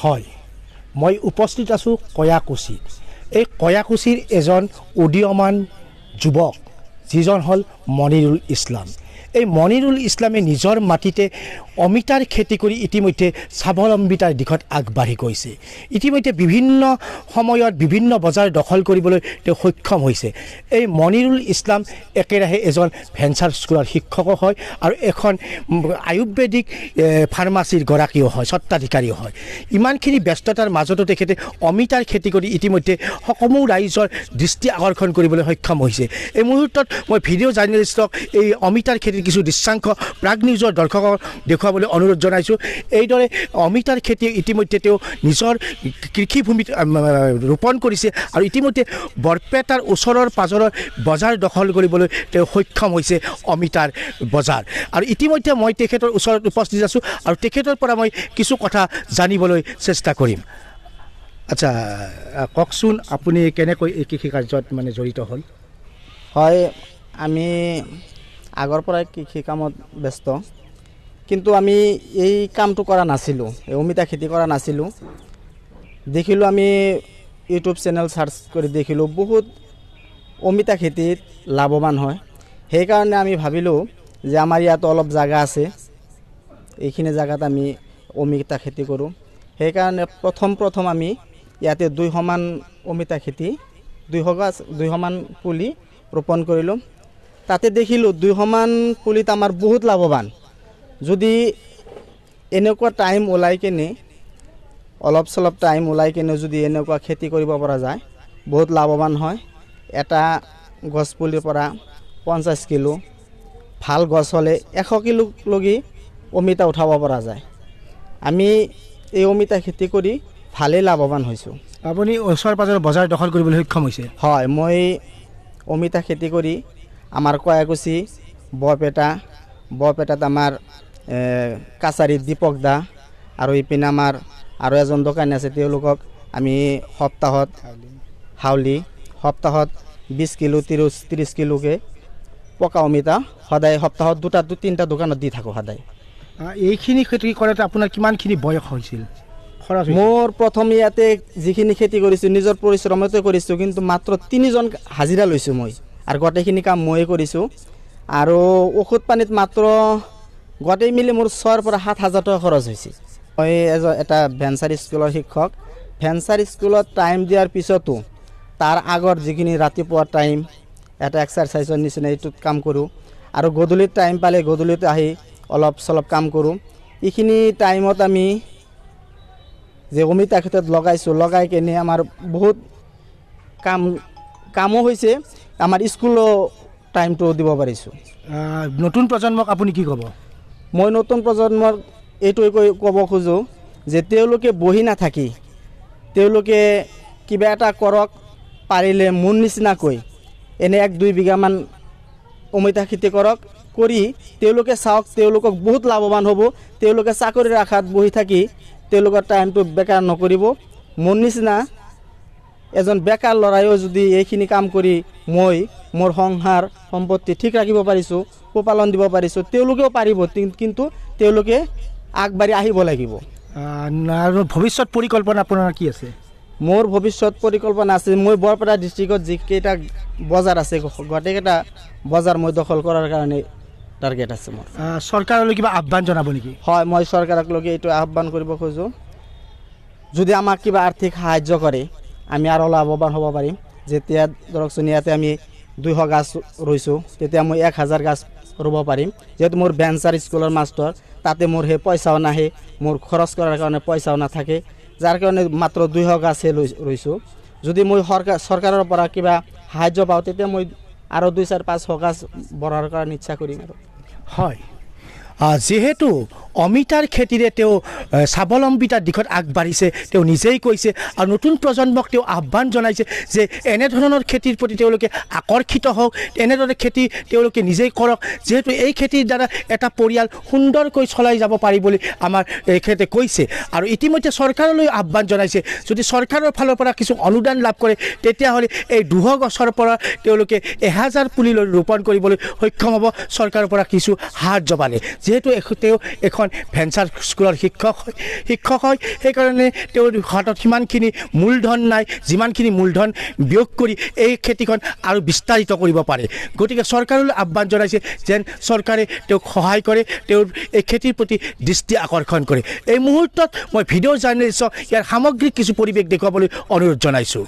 হয়, মই উপস্থিত আছোঁ কয়াকুছিত। এই কয়াকুছিৰ এজন উদীয়মান যুৱক যিজন হ'ল মনিৰুল ইছলাম। এই মনিৰুল ইছলামে নিজৰ মাটিতে অমিতাৰ খেতি কৰি ইতিমধ্যে স্বাৱলম্বিতাৰ দিশত আগবাঢ়ি গৈছে। ইতিমধ্যে বিভিন্ন সময়ত বিভিন্ন বজাৰ দখল কৰিবলৈ তেওঁ সক্ষম হৈছে। এই মনিৰুল ইছলাম একেৰাহে এজন ভেঞ্চাৰ স্কুলৰ শিক্ষকো হয় আৰু এখন আয়ুৰ্বেদিক ফাৰ্মাচীৰ গৰাকীও হয়, স্বত্বাধিকাৰীও হয়। ইমানখিনি ব্যস্ততাৰ মাজতো তেখেতে অমিতাৰ খেতি কৰি ইতিমধ্যে সকলো ৰাইজৰ দৃষ্টি আকৰ্ষণ কৰিবলৈ সক্ষম হৈছে। এই মুহূৰ্তত মই ভিডিঅ' জাৰ্নেলিষ্টক এই অমিতাৰ খেতিৰ কিছু দৃশ্যাংশ প্ৰাগ নিউজৰ দৰ্শকক দেখুৱাবলৈ অনুৰোধ জনাইছোঁ। এইদৰে অমিতাৰ খেতি ইতিমধ্যে তেওঁ নিজৰ কৃষিভূমিত ৰোপণ কৰিছে আৰু ইতিমধ্যে বৰপেটাৰ ওচৰৰ পাজৰৰ বজাৰ দখল কৰিবলৈ তেওঁ সক্ষম হৈছে, অমিতাৰ বজাৰ। আৰু ইতিমধ্যে মই তেখেতৰ ওচৰত উপস্থিত আছোঁ আৰু তেখেতৰ পৰা মই কিছু কথা জানিবলৈ চেষ্টা কৰিম। আচ্ছা, কওকচোন আপুনি কেনেকৈ এই কৃষি কাৰ্যত মানে জড়িত হ'ল? হয়, আমি আগৰ পৰাই কৃষি কামত ব্যস্ত, কিন্তু আমি এই কামটো কৰা নাছিলোঁ, এই অমিতা খেতি কৰা নাছিলোঁ। দেখিলোঁ আমি ইউটিউব চেনেল চাৰ্চ কৰি দেখিলোঁ বহুত অমিতা খেতিত লাভৱান হয়। সেইকাৰণে আমি ভাবিলোঁ যে আমাৰ ইয়াত অলপ জাগা আছে, এইখিনি জাগাত আমি অমিতা খেতি কৰোঁ। সেইকাৰণে প্ৰথম আমি ইয়াতে 200 মান অমিতা খেতি 200 মান পুলি ৰোপণ কৰিলোঁ। তাতে দেখিলোঁ 200 মান পুলিত আমাৰ বহুত লাভৱান। যদি এনেকুৱা টাইম ওলাই কেনে অলপ চলপ টাইম ওলাই কেনে যদি এনেকুৱা খেতি কৰিব পৰা যায়, বহুত লাভৱান হয়। এটা গছ পুলিৰ পৰা 50 কিলো, ভাল গছ হ'লে 100 কিলো লগি অমিতা উঠাব পৰা যায়। আমি এই অমিতা খেতি কৰি ভালেই লাভৱান হৈছোঁ। আপুনি ওচৰ পাজৰৰ বজাৰ দখল কৰিবলৈ সক্ষম হৈছে? হয়, মই অমিতা খেতি কৰি আমাৰ কয়াকুছি, বৰপেটাত আমাৰ কাছাৰীত দীপক দা আৰু ইপিনে আমাৰ আৰু এজন দোকানী আছে, তেওঁলোকক আমি সপ্তাহত 20 কিলো 30 কিলোকৈ পকা অমিতা সদায় সপ্তাহত 2-3টা দোকানত দি থাকোঁ সদায়। এইখিনি খেতি কৰোঁতে আপোনাৰ কিমানখিনি বয়স হৈছিল, খৰচ? মোৰ প্ৰথম ইয়াতে যিখিনি খেতি কৰিছোঁ নিজৰ পৰিশ্ৰমতে কৰিছোঁ, কিন্তু মাত্ৰ 3জন হাজিৰা লৈছোঁ মই, আৰু গোটেইখিনি কাম ময়ে কৰিছোঁ। আৰু ঔষধ পানীত মাত্ৰ গোটেই মিলি মোৰ 6,000 পৰা 7,000 টকা খৰচ হৈছে। মই এটা ভেঞ্চাৰ স্কুলৰ শিক্ষক। ভেঞ্চাৰ স্কুলত টাইম দিয়াৰ পিছতো তাৰ আগৰ যিখিনি ৰাতিপুৱা টাইম এটা এক্সাৰচাইজৰ নিচিনা এইটোত কাম কৰোঁ, আৰু গধূলিত টাইম পালে গধূলিত আহি অলপ চলপ কাম কৰোঁ। এইখিনি টাইমত আমি যে অমিতা খেতিত লগাই কেনে আমাৰ বহুত কামো হৈছে, আমাৰ স্কুলো টাইমটো দিব পাৰিছোঁ। নতুন প্ৰজন্মক আপুনি কি ক'ব? মই নতুন প্ৰজন্মক এইটোৱে ক'ব খোজোঁ যে তেওঁলোকে বহি নাথাকি তেওঁলোকে কিবা এটা কৰক, পাৰিলে মোৰ নিচিনাকৈ এনে 1-2 বিঘামান অমিতা খেতি কৰক, কৰি তেওঁলোকে চাওক, তেওঁলোকক বহুত লাভৱান হ'ব। তেওঁলোকে চাকৰিৰ আশাত বহি থাকি তেওঁলোকৰ টাইমটো বেকাৰ নকৰিব। মোৰ নিচিনা এজন বেকাৰ ল'ৰায়ো যদি এইখিনি কাম কৰি মই মোৰ সংসাৰ সম্পত্তি ঠিক ৰাখিব পাৰিছোঁ, পোহপালন দিব পাৰিছোঁ, তেওঁলোকেও পাৰিব, কিন্তু তেওঁলোকে আগবাঢ়ি আহিব লাগিব। আৰু ভৱিষ্যত পৰিকল্পনা আপোনাৰ কি আছে? মোৰ ভৱিষ্যত পৰিকল্পনা আছে, মই বৰপেটা ডিষ্ট্ৰিক্টত যিকেইটা বজাৰ আছে গোটেইকেইটা বজাৰ মই দখল কৰাৰ কাৰণে টাৰ্গেট আছে মোৰ। চৰকাৰলৈ কিবা আহ্বান জনাব নেকি? হয়, মই চৰকাৰক লগি এইটো আহ্বান কৰিব খোজোঁ, যদি আমাক কিবা আৰ্থিক সাহায্য কৰে আমি আৰু লাভৱান হ'ব পাৰিম। যেতিয়া ধৰকচোন ইয়াতে আমি 200 গাছ ৰুইছোঁ, তেতিয়া মই 1000 গাছ ৰুব পাৰিম। যিহেতু মোৰ ভেঞ্চাৰ স্কুলৰ মাষ্টৰ, তাতে মোৰ সেই পইচাও নাহে, মোৰ খৰচ কৰাৰ কাৰণে পইচাও নাথাকে, যাৰ কাৰণে মাত্ৰ 200 গাছহে ৰুইছোঁ। যদি মই চৰকাৰৰ পৰা কিবা সাহায্য পাওঁ, তেতিয়া মই আৰু 200-500 গাছ বঢ়াৰ কাৰণে ইচ্ছা কৰিম। আৰু হয়, যেহেতু অমিতাৰ খেতিৰে তেওঁ স্বাৱলম্বিতাৰ দিশত আগবাঢ়িছে, তেওঁ নিজেই কৈছে, আৰু নতুন প্ৰজন্মক তেওঁ আহ্বান জনাইছে যে এনেধৰণৰ খেতিৰ প্ৰতি তেওঁলোকে আকৰ্ষিত হওক, এনেদৰে খেতি তেওঁলোকে নিজেই কৰক, যিহেতু এই খেতিৰ দ্বাৰা এটা পৰিয়াল সুন্দৰকৈ চলাই যাব পাৰি বুলি আমাৰ এখেতে কৈছে। আৰু ইতিমধ্যে চৰকাৰলৈ আহ্বান জনাইছে, যদি চৰকাৰৰ ফালৰ পৰা কিছু অনুদান লাভ কৰে তেতিয়াহ'লে এই 200 গছৰ পৰা তেওঁলোকে 1000 পুলি ৰোপণ কৰিবলৈ সক্ষম হ'ব চৰকাৰৰ পৰা কিছু সাহায্য পালে। যিহেতু তেওঁ এখন ভেঞ্চাৰ স্কুলৰ শিক্ষক হয় সেইকাৰণে তেওঁৰ হাতত সিমানখিনি মূলধন নাই যিমানখিনি মূলধন বিয়োগ কৰি এই খেতিখন আৰু বিস্তাৰিত কৰিব পাৰে গতিকে চৰকাৰলৈ আহ্বান জনাইছে যেন চৰকাৰে তেওঁক সহায় কৰে তেওঁৰ এই খেতিৰ প্ৰতি দৃষ্টি আকৰ্ষণ কৰে এই মুহূৰ্তত মই ভিডিঅ' জাৰ্নেলিষ্টক ইয়াৰ সামগ্ৰিক কিছু পৰিৱেশ দেখুৱাবলৈ অনুৰোধ জনাইছোঁ